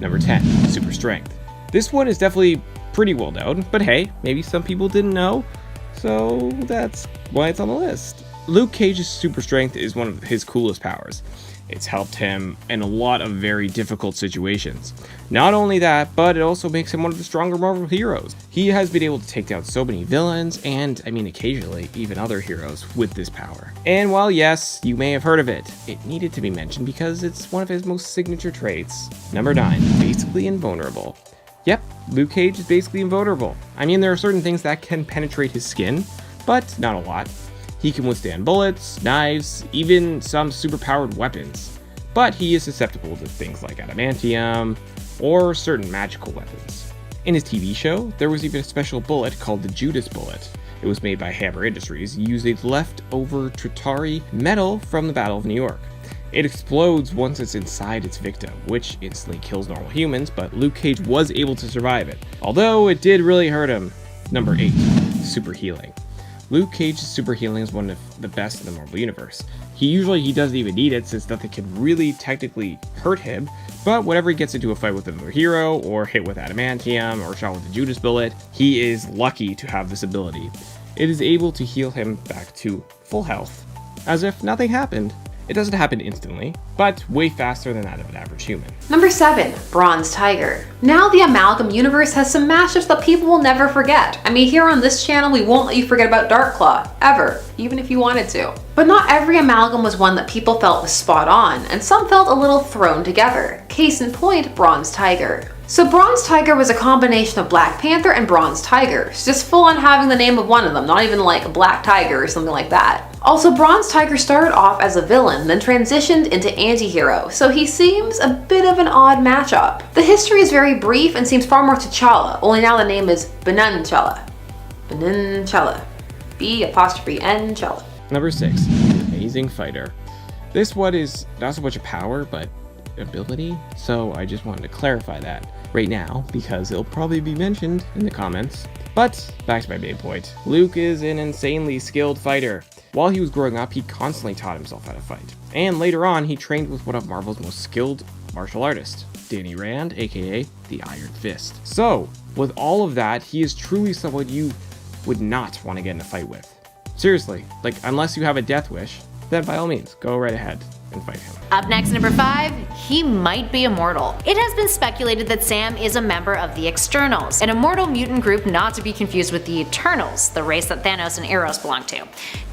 Number 10, super strength. This one is definitely pretty well known, but hey, maybe some people didn't know, so that's why it's on the list. Luke Cage's super strength is one of his coolest powers. It's helped him in a lot of very difficult situations. Not only that, but it also makes him one of the stronger Marvel heroes. He has been able to take down so many villains, and I mean occasionally even other heroes with this power. And while yes, you may have heard of it, it needed to be mentioned because it's one of his most signature traits. Number 9, basically invulnerable. Yep, Luke Cage is basically invulnerable. I mean, there are certain things that can penetrate his skin, but not a lot. He can withstand bullets, knives, even some superpowered weapons, but he is susceptible to things like adamantium or certain magical weapons. In his TV show, there was even a special bullet called the Judas bullet. It was made by Hammer Industries, using leftover Tritari metal from the Battle of New York. It explodes once it's inside its victim, which instantly kills normal humans, but Luke Cage was able to survive it, although it did really hurt him. Number 8, super healing. Luke Cage's super healing is one of the best in the Marvel Universe. He doesn't even need it since nothing can really technically hurt him, but whenever he gets into a fight with another hero, or hit with adamantium, or shot with the Judas bullet, he is lucky to have this ability. It is able to heal him back to full health, as if nothing happened. It doesn't happen instantly, but way faster than that of an average human. Number 7, Bronze Tiger. Now the Amalgam universe has some mashups that people will never forget. I mean, here on this channel, we won't let you forget about Darkclaw, ever, even if you wanted to. But not every Amalgam was one that people felt was spot on, and some felt a little thrown together. Case in point, Bronze Tiger. So Bronze Tiger was a combination of Black Panther and Bronze Tiger, just full on having the name of one of them, not even like a Black Tiger or something like that. Also, Bronze Tiger started off as a villain, then transitioned into anti-hero, so he seems a bit of an odd matchup. The history is very brief and seems far more T'Challa, only now the name is Ben'Challa. Ben'Challa. B''N''Challa. Number 6, amazing fighter. This one is not so much a power, but ability, so I just wanted to clarify that right now because it'll probably be mentioned in the comments. But back to my main point, Luke is an insanely skilled fighter. While he was growing up, he constantly taught himself how to fight, and later on he trained with one of Marvel's most skilled martial artists, Danny Rand, aka the Iron Fist. So with all of that, he is truly someone you would not want to get in a fight with. Seriously, like, unless you have a death wish, then by all means, go right ahead and fight him. Up next, number 5, he might be immortal. It has been speculated that Sam is a member of the Externals, an immortal mutant group not to be confused with the Eternals, the race that Thanos and Eros belong to.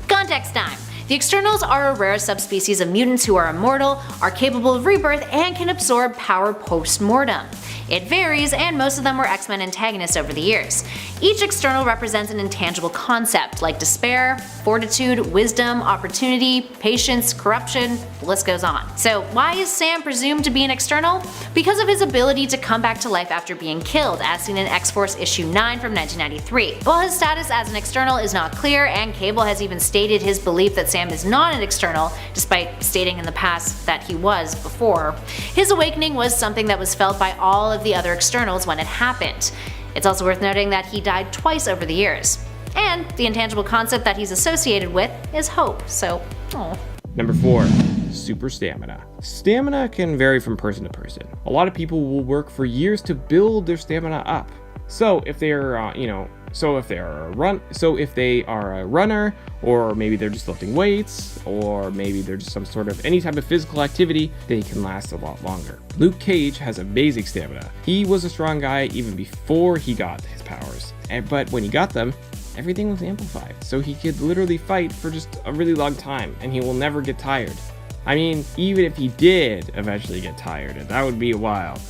Context time. The Externals are a rare subspecies of mutants who are immortal, are capable of rebirth, and can absorb power post-mortem. It varies, and most of them were X-Men antagonists over the years. Each External represents an intangible concept like despair, fortitude, wisdom, opportunity, patience, corruption, the list goes on. So why is Sam presumed to be an External? Because of his ability to come back to life after being killed, as seen in X-Force issue 9 from 1993. While his status as an External is not clear, and Cable has even stated his belief that Sam is not an External, despite stating in the past that he was before, his awakening was something that was felt by all of the other Externals when it happened. It's also worth noting that he died twice over the years. And the intangible concept that he's associated with is hope, so oh. Number 4, super stamina. Stamina can vary from person to person. A lot of people will work for years to build their stamina up. So if they're, if they are a runner, or maybe they're just lifting weights, or maybe they're just some sort of any type of physical activity, they can last a lot longer. Luke Cage has amazing stamina. He was a strong guy even before he got his powers, but when he got them, everything was amplified. So he could literally fight for just a really long time, and he will never get tired. I mean, even if he did eventually get tired, and that would be a while,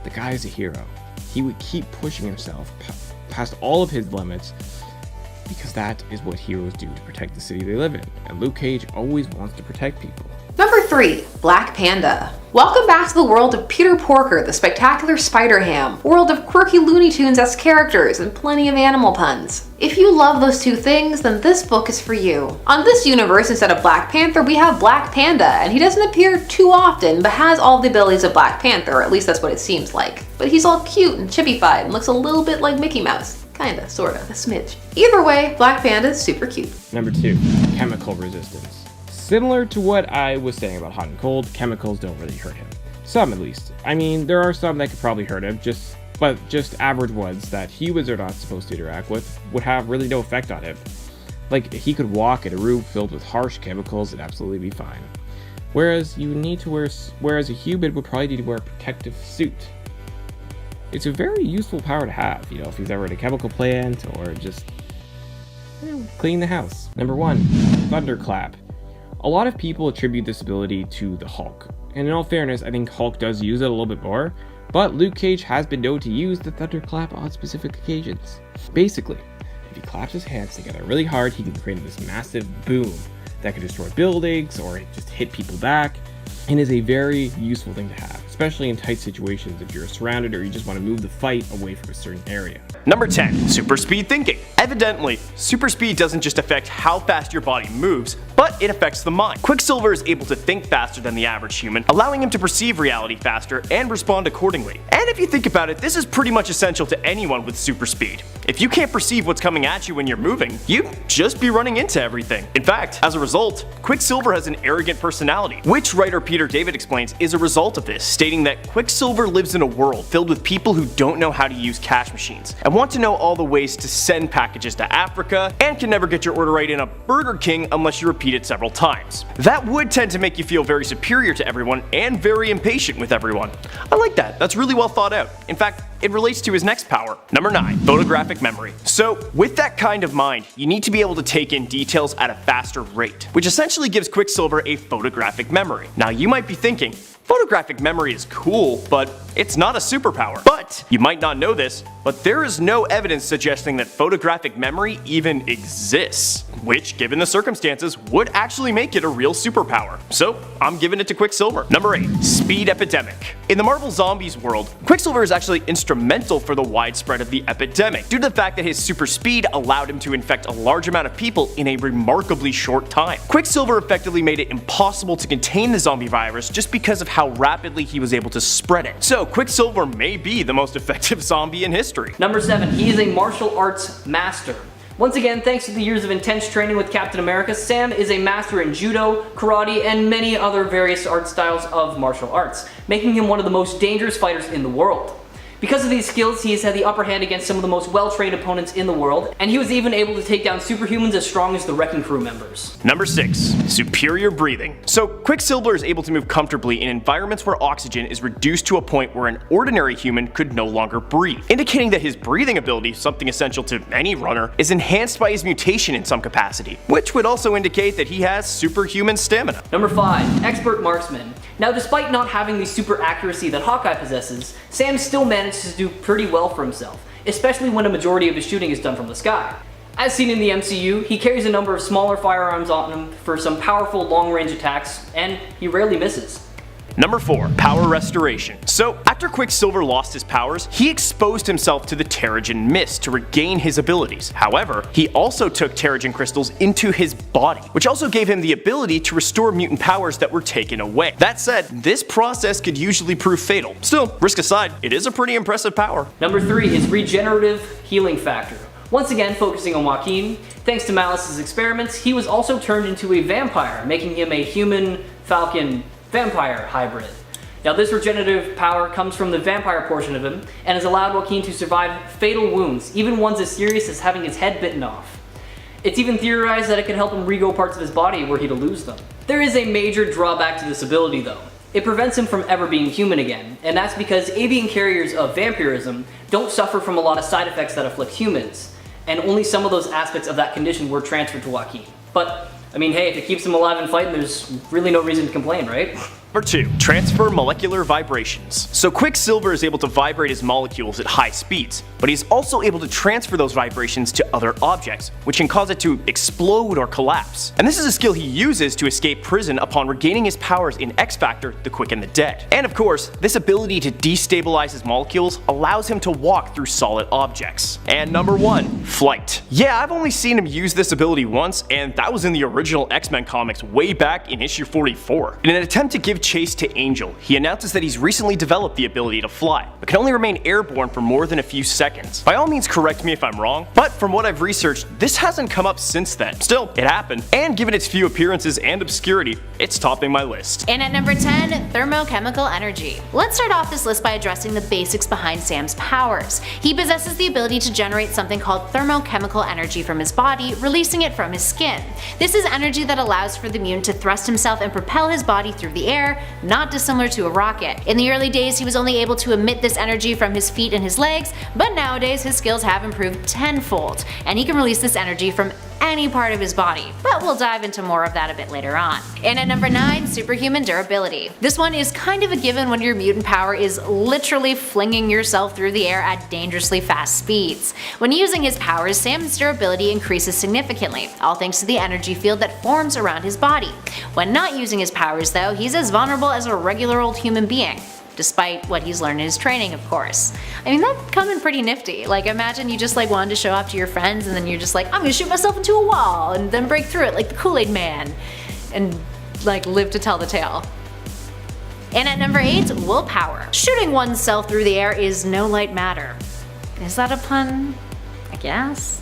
the guy is a hero. He would keep pushing himself past all of his limits, because that is what heroes do to protect the city they live in, and Luke Cage always wants to protect people. Number 3, Black Panda. Welcome back to the world of Peter Porker, the spectacular Spider-Ham, world of quirky Looney Tunes-esque characters and plenty of animal puns. If you love those two things, then this book is for you. On this universe, instead of Black Panther, we have Black Panda, and he doesn't appear too often, but has all the abilities of Black Panther, or at least that's what it seems like. But he's all cute and chippy-fied and looks a little bit like Mickey Mouse. Kinda, sorta, a smidge. Either way, Black Panda is super cute. Number 2, chemical resistance. Similar to what I was saying about hot and cold, chemicals don't really hurt him. Some at least. I mean, there are some that could probably hurt him, but just average ones that humans are not supposed to interact with would have really no effect on him. Like, he could walk in a room filled with harsh chemicals and absolutely be fine. Whereas a human would probably need to wear a protective suit. It's a very useful power to have, if he's ever in a chemical plant or just clean the house. Number 1, Thunderclap. A lot of people attribute this ability to the Hulk. And in all fairness, I think Hulk does use it a little bit more, but Luke Cage has been known to use the Thunderclap on specific occasions. Basically, if he claps his hands together really hard, he can create this massive boom that can destroy buildings or just hit people back, and is a very useful thing to have, especially in tight situations if you're surrounded or you just want to move the fight away from a certain area. Number 10, super speed thinking. Evidently, super speed doesn't just affect how fast your body moves, but it affects the mind. Quicksilver is able to think faster than the average human, allowing him to perceive reality faster and respond accordingly. And if you think about it, this is pretty much essential to anyone with super speed. If you can't perceive what's coming at you when you're moving, you'd just be running into everything. In fact, as a result, Quicksilver has an arrogant personality, which writer Peter David explains is a result of this, stating that Quicksilver lives in a world filled with people who don't know how to use cash machines, and want to know all the ways to send packages to Africa, and can never get your order right in a Burger King unless you repeat it several times. That would tend to make you feel very superior to everyone and very impatient with everyone. I like that, that's really well thought out. In fact, it relates to his next power. Number 9, photographic memory. So with that kind of mind, you need to be able to take in details at a faster rate, which essentially gives Quicksilver a photographic memory. Now you might be thinking, photographic memory is cool, but it's not a superpower. But you might not know this, but there is no evidence suggesting that photographic memory even exists, which, given the circumstances, would actually make it a real superpower. So I'm giving it to Quicksilver. Number 8, speed epidemic. In the Marvel Zombies world, Quicksilver is actually instrumental for the widespread of the epidemic, due to the fact that his super speed allowed him to infect a large amount of people in a remarkably short time. Quicksilver effectively made it impossible to contain the zombie virus just because of how rapidly he was able to spread it. So Quicksilver may be the most effective zombie in history. Number 7, he is a martial arts master. Once again, thanks to the years of intense training with Captain America, Sam is a master in judo, karate, and many other various art styles of martial arts, making him one of the most dangerous fighters in the world. Because of these skills, he has had the upper hand against some of the most well-trained opponents in the world, and he was even able to take down superhumans as strong as the Wrecking Crew members. Number 6, superior breathing. So Quicksilver is able to move comfortably in environments where oxygen is reduced to a point where an ordinary human could no longer breathe, indicating that his breathing ability, something essential to any runner, is enhanced by his mutation in some capacity, which would also indicate that he has superhuman stamina. Number 5, expert marksman. Now, despite not having the super accuracy that Hawkeye possesses, Sam still manages to do pretty well for himself, especially when a majority of his shooting is done from the sky. As seen in the MCU, he carries a number of smaller firearms on him for some powerful long-range attacks, and he rarely misses. Number 4, power restoration. So after Quicksilver lost his powers, he exposed himself to the Terrigen Mist to regain his abilities. However, he also took Terrigen crystals into his body, which also gave him the ability to restore mutant powers that were taken away. That said, this process could usually prove fatal. Still, risk aside, it is a pretty impressive power. Number 3 is regenerative healing factor. Once again, focusing on Joaquin, thanks to Malice's experiments, he was also turned into a vampire, making him a human-falcon vampire hybrid. Now, this regenerative power comes from the vampire portion of him and has allowed Joaquin to survive fatal wounds, even ones as serious as having his head bitten off. It's even theorized that it could help him regrow parts of his body were he to lose them. There is a major drawback to this ability though. It prevents him from ever being human again, and that's because avian carriers of vampirism don't suffer from a lot of side effects that afflict humans, and only some of those aspects of that condition were transferred to Joaquin. But I mean, hey, if it keeps him alive and fighting, there's really no reason to complain, right? Number 2, transfer molecular vibrations. So Quicksilver is able to vibrate his molecules at high speeds, but he's also able to transfer those vibrations to other objects, which can cause it to explode or collapse. And this is a skill he uses to escape prison upon regaining his powers in X Factor, The Quick and the Dead. And of course, this ability to destabilize his molecules allows him to walk through solid objects. And number 1, flight. Yeah, I've only seen him use this ability once, and that was in the original X-Men comics way back in issue 44. In an attempt to give chase to Angel, he announces that he's recently developed the ability to fly, but can only remain airborne for more than a few seconds. By all means correct me if I'm wrong, but from what I've researched, this hasn't come up since then. Still, it happened, and given its few appearances and obscurity, it's topping my list. And at number 10, thermochemical energy. Let's start off this list by addressing the basics behind Sam's powers. He possesses the ability to generate something called thermochemical energy from his body, releasing it from his skin. This is energy that allows for the mutant to thrust himself and propel his body through the air, not dissimilar to a rocket. In the early days, he was only able to emit this energy from his feet and his legs, but nowadays his skills have improved tenfold, and he can release this energy from any part of his body, but we'll dive into more of that a bit later on. And at number 9, superhuman durability. This one is kind of a given when your mutant power is literally flinging yourself through the air at dangerously fast speeds. When using his powers, Sam's durability increases significantly, all thanks to the energy field that forms around his body. When not using his powers though, he's as vulnerable as a regular old human being. Despite what he's learned in his training, of course. I mean, that'd come in pretty nifty. Like, imagine you just wanted to show off to your friends and then you're just like, I'm gonna shoot myself into a wall and then break through it like the Kool-Aid Man and live to tell the tale. And at number 8, willpower. Shooting oneself through the air is no light matter. Is that a pun? I guess.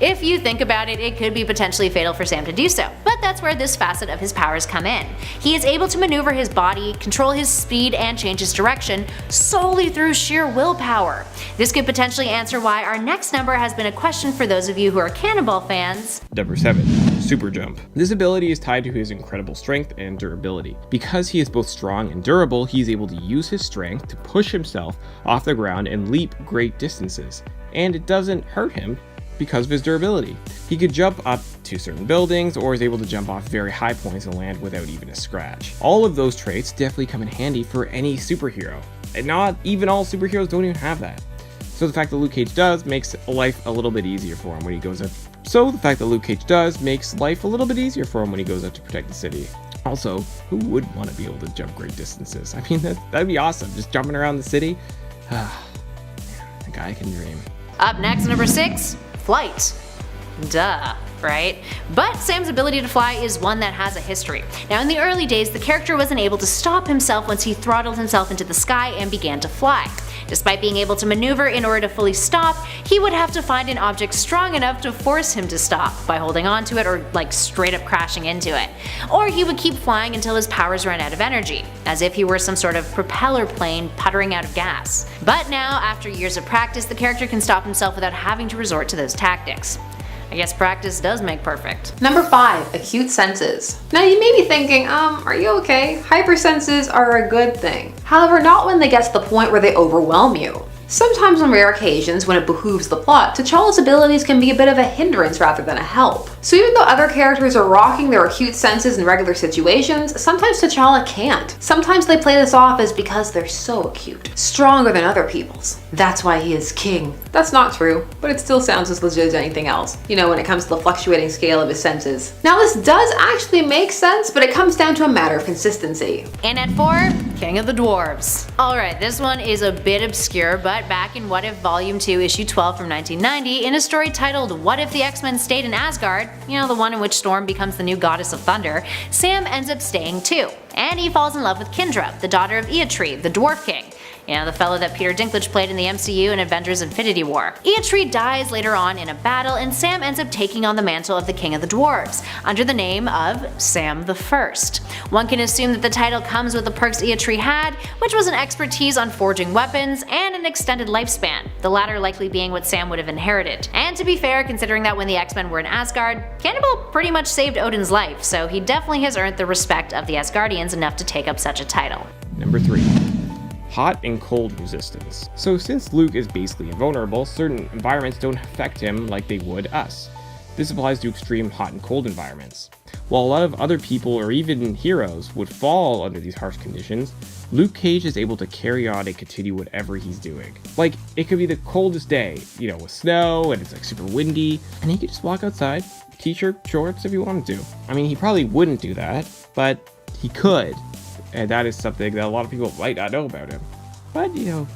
If you think about it, it could be potentially fatal for Sam to do so, but that's where this facet of his powers come in. He is able to maneuver his body, control his speed, and change his direction solely through sheer willpower. This could potentially answer why our next number has been a question for those of you who are Cannonball fans. Number 7. Super Jump. This ability is tied to his incredible strength and durability. Because he is both strong and durable, he is able to use his strength to push himself off the ground and leap great distances. And it doesn't hurt him because of his durability. He could jump up to certain buildings or is able to jump off very high points and land without even a scratch. All of those traits definitely come in handy for any superhero, and not even all superheroes don't even have that. So the fact that Luke Cage does makes life a little bit easier for him when he goes out. To protect the city. Also, who would want to be able to jump great distances? I mean, that'd be awesome, just jumping around the city. A guy can dream. Up next, number 6, flight. Duh, right? But Sam's ability to fly is one that has a history. Now in the early days, the character wasn't able to stop himself once he throttled himself into the sky and began to fly. Despite being able to maneuver in order to fully stop, he would have to find an object strong enough to force him to stop by holding onto it or straight up crashing into it. Or he would keep flying until his powers ran out of energy, as if he were some sort of propeller plane puttering out of gas. But now, after years of practice, the character can stop himself without having to resort to those tactics. I guess practice does make perfect. Number 5, acute senses. Now you may be thinking, are you okay? Hypersenses are a good thing. However, not when they get to the point where they overwhelm you. Sometimes on rare occasions, when it behooves the plot, T'Challa's abilities can be a bit of a hindrance rather than a help. So even though other characters are rocking their acute senses in regular situations, sometimes T'Challa can't. Sometimes they play this off as because they're so acute, stronger than other people's. That's why he is king. That's not true, but it still sounds as legit as anything else, when it comes to the fluctuating scale of his senses. Now this does actually make sense, but it comes down to a matter of consistency. And at 4, King of the Dwarves. Alright, this one is a bit obscure, but back in What If Volume 2, Issue 12 from 1990, in a story titled What If the X-Men Stayed in Asgard, the one in which Storm becomes the new goddess of thunder, Sam ends up staying too. And he falls in love with Kindra, the daughter of Eotree, the Dwarf King. The fellow that Peter Dinklage played in the MCU in Avengers Infinity War. Eotree dies later on in a battle, and Sam ends up taking on the mantle of the King of the Dwarves, under the name of Sam the First. One can assume that the title comes with the perks Eotree had, which was an expertise on forging weapons and an extended lifespan, the latter likely being what Sam would have inherited. And to be fair, considering that when the X-Men were in Asgard, Cannibal pretty much saved Odin's life, so he definitely has earned the respect of the Asgardians enough to take up such a title. Number 3. Hot and cold resistance. So since Luke is basically invulnerable, certain environments don't affect him like they would us. This applies to extreme hot and cold environments. While a lot of other people or even heroes would fall under these harsh conditions, Luke Cage is able to carry on and continue whatever he's doing. It could be the coldest day, with snow and it's super windy, and he could just walk outside, t-shirt, shorts if he wanted to. I mean, he probably wouldn't do that, but he could. And that is something that a lot of people might not know about him. But,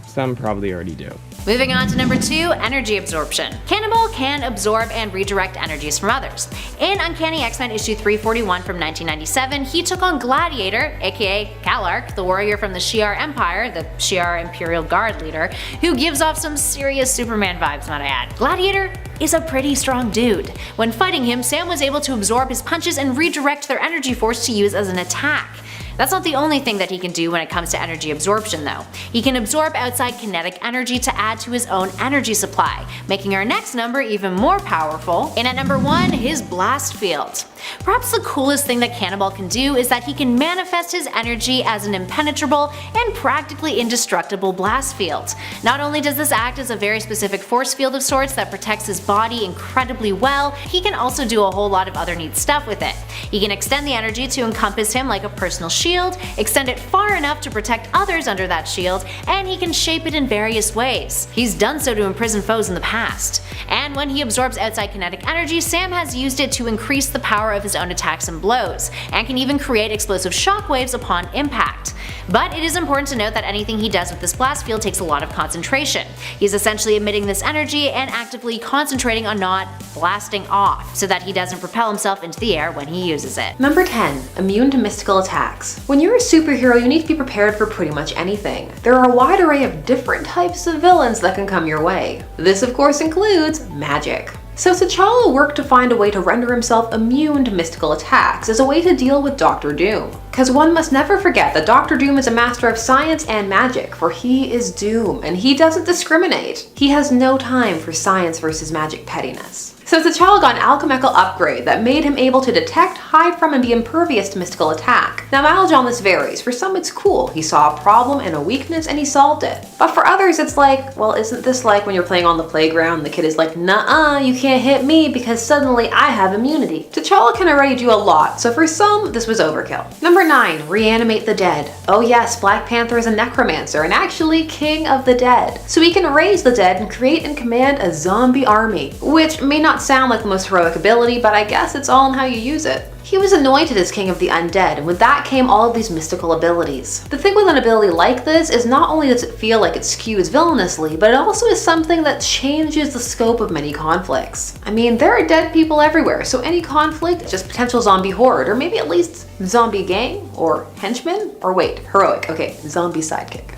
some probably already do. Moving on to number 2, energy absorption. Cannibal can absorb and redirect energies from others. In Uncanny X-Men issue 341 from 1997, he took on Gladiator, aka Kalark, the warrior from the Shi'ar Empire, the Shi'ar Imperial Guard leader, who gives off some serious Superman vibes, might I add. Gladiator is a pretty strong dude. When fighting him, Sam was able to absorb his punches and redirect their energy force to use as an attack. That's not the only thing that he can do when it comes to energy absorption though. He can absorb outside kinetic energy to add to his own energy supply, making our next number even more powerful. And at number 1, his blast field. Perhaps the coolest thing that Cannibal can do is that he can manifest his energy as an impenetrable and practically indestructible blast field. Not only does this act as a very specific force field of sorts that protects his body incredibly well, he can also do a whole lot of other neat stuff with it. He can extend the energy to encompass him like a personal shield, extend it far enough to protect others under that shield, and he can shape it in various ways. He's done so to imprison foes in the past. And when he absorbs outside kinetic energy, Sam has used it to increase the power of his own attacks and blows, and can even create explosive shockwaves upon impact. But it is important to note that anything he does with this blast field takes a lot of concentration. He's essentially emitting this energy and actively concentrating on not blasting off, so that he doesn't propel himself into the air when he uses it. Number 10. Immune to mystical attacks. When you're a superhero, you need to be prepared for pretty much anything. There are a wide array of different types of villains that can come your way. This of course includes magic. So T'Challa worked to find a way to render himself immune to mystical attacks as a way to deal with Doctor Doom. Cause one must never forget that Doctor Doom is a master of science and magic, for he is Doom, and he doesn't discriminate. He has no time for science versus magic pettiness. So T'Challa got an alchemical upgrade that made him able to detect, hide from, and be impervious to mystical attack. Now mileage on this varies. For some it's cool. He saw a problem and a weakness and he solved it. But for others it's like, well, isn't this like when you're playing on the playground and the kid is like, nuh-uh, you can't hit me because suddenly I have immunity. T'Challa can already do a lot, so for some this was overkill. Number 9. Reanimate the dead. Oh yes, Black Panther is a necromancer and actually king of the dead. So he can raise the dead and create and command a zombie army, which may not sound like the most heroic ability, but I guess it's all in how you use it. He was anointed as king of the undead, and with that came all of these mystical abilities. The thing with an ability like this is not only does it feel like it skews villainously, but it also is something that changes the scope of many conflicts. I mean, there are dead people everywhere, so any conflict is just potential zombie horde, or maybe at least zombie gang, or henchman, or wait, heroic, okay, zombie sidekick.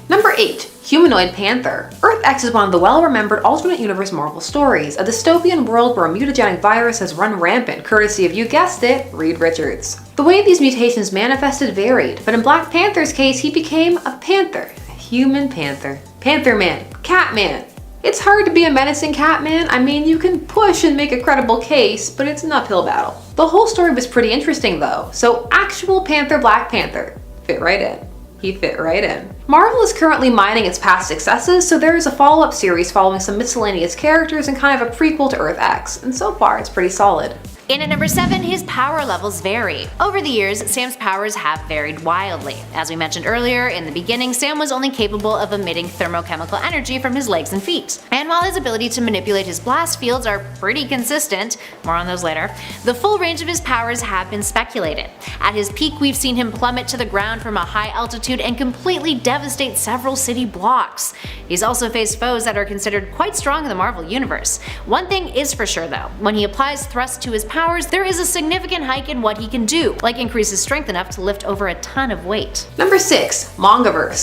Number 8. Humanoid Panther. Earth X is one of the well-remembered alternate universe Marvel stories, a dystopian world where a mutagenic virus has run rampant, courtesy of, you guessed it, Reed Richards. The way these mutations manifested varied, but in Black Panther's case, he became a panther. A human panther. Panther Man. Catman. It's hard to be a menacing Catman. I mean, you can push and make a credible case, but it's an uphill battle. The whole story was pretty interesting though, so actual Panther Black Panther fit right in. He fit right in. Marvel is currently mining its past successes, so there is a follow-up series following some miscellaneous characters and kind of a prequel to Earth X, and so far it's pretty solid. In at number 7, his power levels vary. Over the years, Sam's powers have varied wildly. As we mentioned earlier, in the beginning, Sam was only capable of emitting thermochemical energy from his legs and feet. And while his ability to manipulate his blast fields are pretty consistent, more on those later, the full range of his powers have been speculated. At his peak, we've seen him plummet to the ground from a high altitude and completely devastate several city blocks. He's also faced foes that are considered quite strong in the Marvel universe. One thing is for sure though, when he applies thrust to his powers, there is a significant hike in what he can do, like increase his strength enough to lift over a ton of weight. Number 6. MANCAVERSE.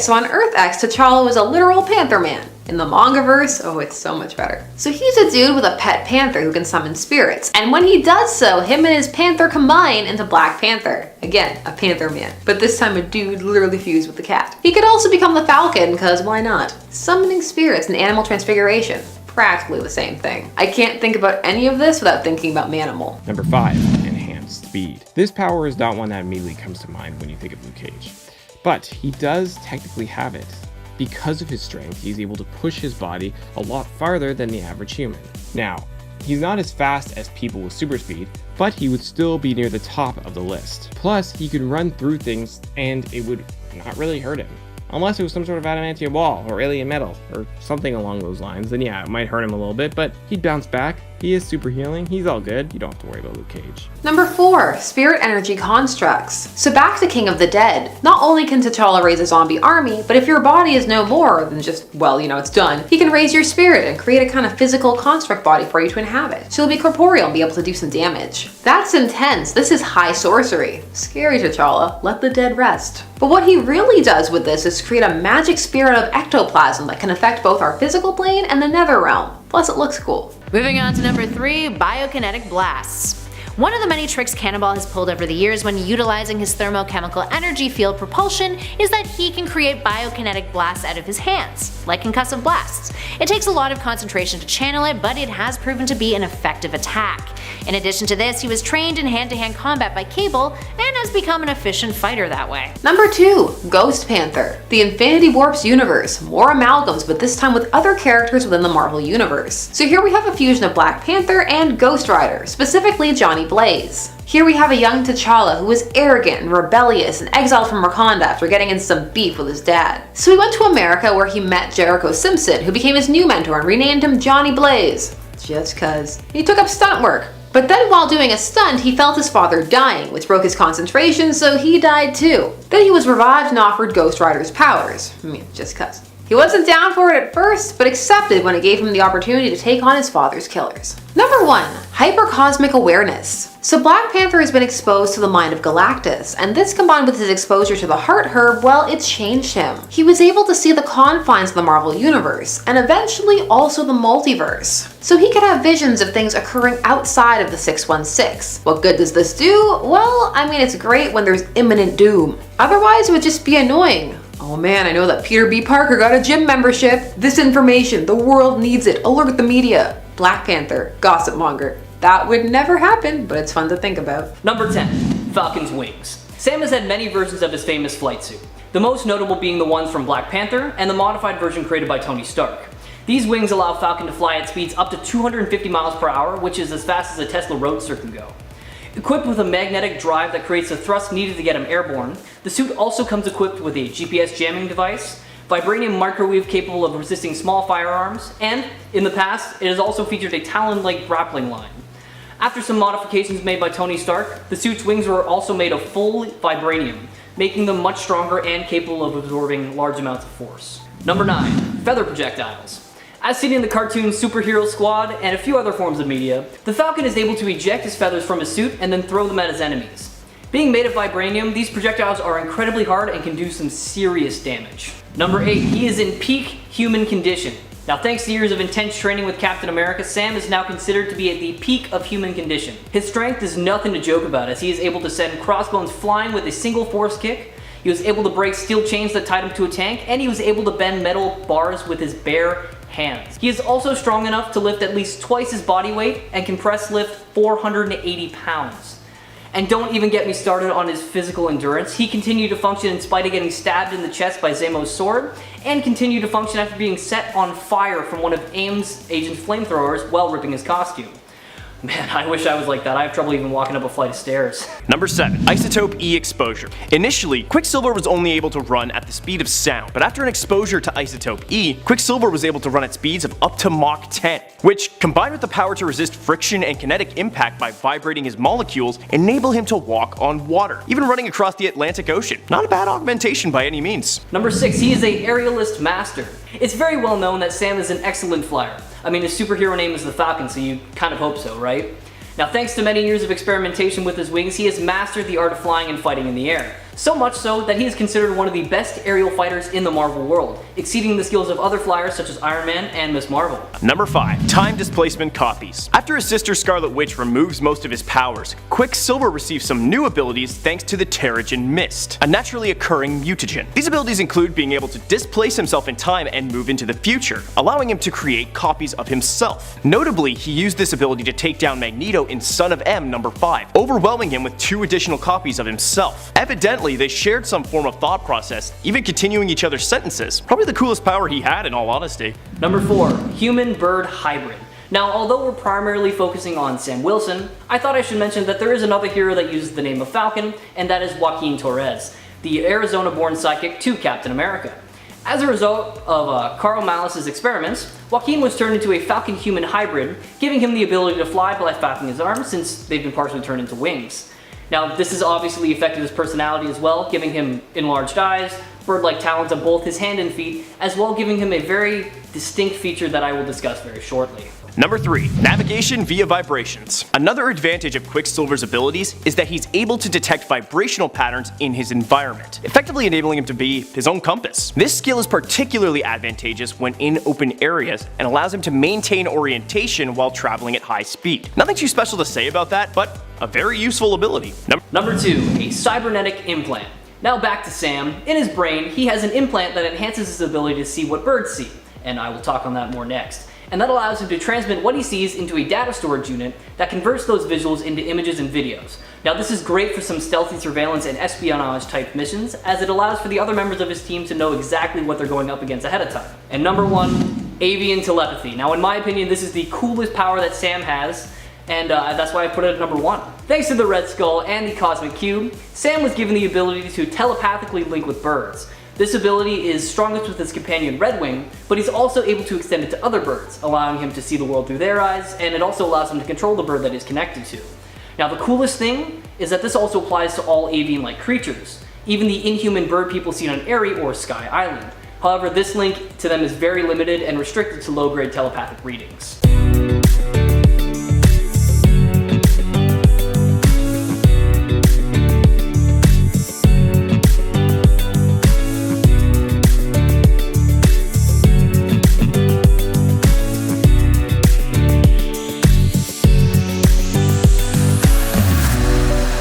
So on Earth X, T'Challa was a literal Panther Man. In the MANCAVERSE, oh, it's so much better. So he's a dude with a pet panther who can summon spirits, and when he does so, him and his panther combine into Black Panther. Again, a Panther Man, but this time a dude literally fused with the cat. He could also become the Falcon, because why not? Summoning spirits and animal transfiguration. Practically the same thing. I can't think about any of this without thinking about Manimal. Number 5. Enhanced Speed. This power is not one that immediately comes to mind when you think of Luke Cage, but he does technically have it. Because of his strength, he's able to push his body a lot farther than the average human. Now, he's not as fast as people with super speed, but he would still be near the top of the list. Plus, he can run through things and it would not really hurt him. Unless it was some sort of adamantium wall or alien metal or something along those lines, then yeah, it might hurt him a little bit, but he'd bounce back, He is super healing, he's all good, you don't have to worry about Luke Cage. Number 4, Spirit Energy Constructs. So back to King of the Dead. Not only can T'Challa raise a zombie army, but if your body is no more than just, well, it's done, he can raise your spirit and create a kind of physical construct body for you to inhabit. So you'll be corporeal and be able to do some damage. That's intense. This is high sorcery. Scary, T'Challa. Let the dead rest. But what he really does with this is create a magic spirit of ectoplasm that can affect both our physical plane and the nether realm. Plus it looks cool. Moving on to number 3, biokinetic blasts. One of the many tricks Cannonball has pulled over the years when utilizing his thermo-chemical energy field propulsion is that he can create biokinetic blasts out of his hands, like concussive blasts. It takes a lot of concentration to channel it, but it has proven to be an effective attack. In addition to this, he was trained in hand-to-hand combat by Cable and has become an efficient fighter that way. Number 2, Ghost Panther. The Infinity Warps universe. More amalgams, but this time with other characters within the Marvel universe. So here we have a fusion of Black Panther and Ghost Rider, specifically Johnny Blaze. Here we have a young T'Challa who was arrogant and rebellious and exiled from Wakanda after getting in some beef with his dad. So he went to America where he met Jericho Simpson, who became his new mentor and renamed him Johnny Blaze. Just cuz. He took up stunt work. But then while doing a stunt, he felt his father dying, which broke his concentration, so he died too. Then he was revived and offered Ghost Rider's powers. Just cuz. He wasn't down for it at first, but accepted when it gave him the opportunity to take on his father's killers. Number 1, hypercosmic awareness. So Black Panther has been exposed to the mind of Galactus, and this combined with his exposure to the heart herb, well, it changed him. He was able to see the confines of the Marvel Universe, and eventually also the multiverse. So he could have visions of things occurring outside of the 616. What good does this do? Well, it's great when there's imminent doom. Otherwise, it would just be annoying. Oh man, I know that Peter B. Parker got a gym membership. This information, the world needs it. Alert the media. Black Panther, gossip monger. That would never happen, but it's fun to think about. Number 10, Falcon's wings. Sam has had many versions of his famous flight suit, the most notable being the ones from Black Panther and the modified version created by Tony Stark. These wings allow Falcon to fly at speeds up to 250 miles per hour, which is as fast as a Tesla Roadster can go. Equipped with a magnetic drive that creates the thrust needed to get him airborne, the suit also comes equipped with a GPS jamming device, vibranium microwave capable of resisting small firearms, and, in the past, it has also featured a Talon-like grappling line. After some modifications made by Tony Stark, the suit's wings were also made of full vibranium, making them much stronger and capable of absorbing large amounts of force. Number 9, feather projectiles. As seen in the cartoon Superhero Squad and a few other forms of media, the Falcon is able to eject his feathers from his suit and then throw them at his enemies. Being made of vibranium, these projectiles are incredibly hard and can do some serious damage. Number 8, he is in peak human condition. Now thanks to years of intense training with Captain America, Sam is now considered to be at the peak of human condition. His strength is nothing to joke about as he is able to send crossbones flying with a single force kick, he was able to break steel chains that tied him to a tank, and he was able to bend metal bars with his bare hands. He is also strong enough to lift at least twice his body weight and can press lift 480 pounds. And don't even get me started on his physical endurance. He continued to function in spite of getting stabbed in the chest by Zemo's sword, and continued to function after being set on fire from one of AIM's agent's flamethrowers while ripping his costume. Man, I wish I was like that. I have trouble even walking up a flight of stairs. Number 7, isotope E exposure. Initially, Quicksilver was only able to run at the speed of sound, but after an exposure to isotope E, Quicksilver was able to run at speeds of up to Mach 10, which, combined with the power to resist friction and kinetic impact by vibrating his molecules, enable him to walk on water, even running across the Atlantic Ocean. Not a bad augmentation by any means. Number 6, he is a aerialist master. It's very well known that Sam is an excellent flyer. His superhero name is the Falcon, so you kind of hope so, right? Now, thanks to many years of experimentation with his wings, he has mastered the art of flying and fighting in the air. So much so that he is considered one of the best aerial fighters in the Marvel world, exceeding the skills of other flyers such as Iron Man and Ms. Marvel. Number 5, time displacement copies. After his sister Scarlet Witch removes most of his powers, Quicksilver receives some new abilities thanks to the Terrigen Mist, a naturally occurring mutagen. These abilities include being able to displace himself in time and move into the future, allowing him to create copies of himself. Notably, he used this ability to take down Magneto in Son of M number 5, overwhelming him with 2 additional copies of himself. Evidently, they shared some form of thought process, even continuing each other's sentences. Probably the coolest power he had, in all honesty. Number 4, human-bird hybrid. Now, although we're primarily focusing on Sam Wilson, I thought I should mention that there is another hero that uses the name of Falcon, and that is Joaquin Torres, the Arizona-born sidekick to Captain America. As a result of Carl Mallis's experiments, Joaquin was turned into a falcon-human hybrid, giving him the ability to fly by flapping his arms since they've been partially turned into wings. Now, this has obviously affected his personality as well, giving him enlarged eyes, bird-like talons on both his hand and feet, as well giving him a very distinct feature that I will discuss very shortly. Number 3. Navigation via vibrations. Another advantage of Quicksilver's abilities is that he's able to detect vibrational patterns in his environment, effectively enabling him to be his own compass. This skill is particularly advantageous when in open areas and allows him to maintain orientation while traveling at high speed. Nothing too special to say about that, but a very useful ability. Number 2. A cybernetic implant. Now back to Sam. In his brain, he has an implant that enhances his ability to see what birds see, and I will talk on that more next. And that allows him to transmit what he sees into a data storage unit that converts those visuals into images and videos. Now this is great for some stealthy surveillance and espionage type missions, as it allows for the other members of his team to know exactly what they're going up against ahead of time. And number 1, avian telepathy. Now in my opinion, this is the coolest power that Sam has, and that's why I put it at number 1. Thanks to the Red Skull and the Cosmic Cube, Sam was given the ability to telepathically link with birds. This ability is strongest with his companion Redwing, but he's also able to extend it to other birds, allowing him to see the world through their eyes, and it also allows him to control the bird that he's connected to. Now the coolest thing is that this also applies to all avian-like creatures, even the inhuman bird people seen on Airy or Sky Island. However, this link to them is very limited and restricted to low-grade telepathic readings.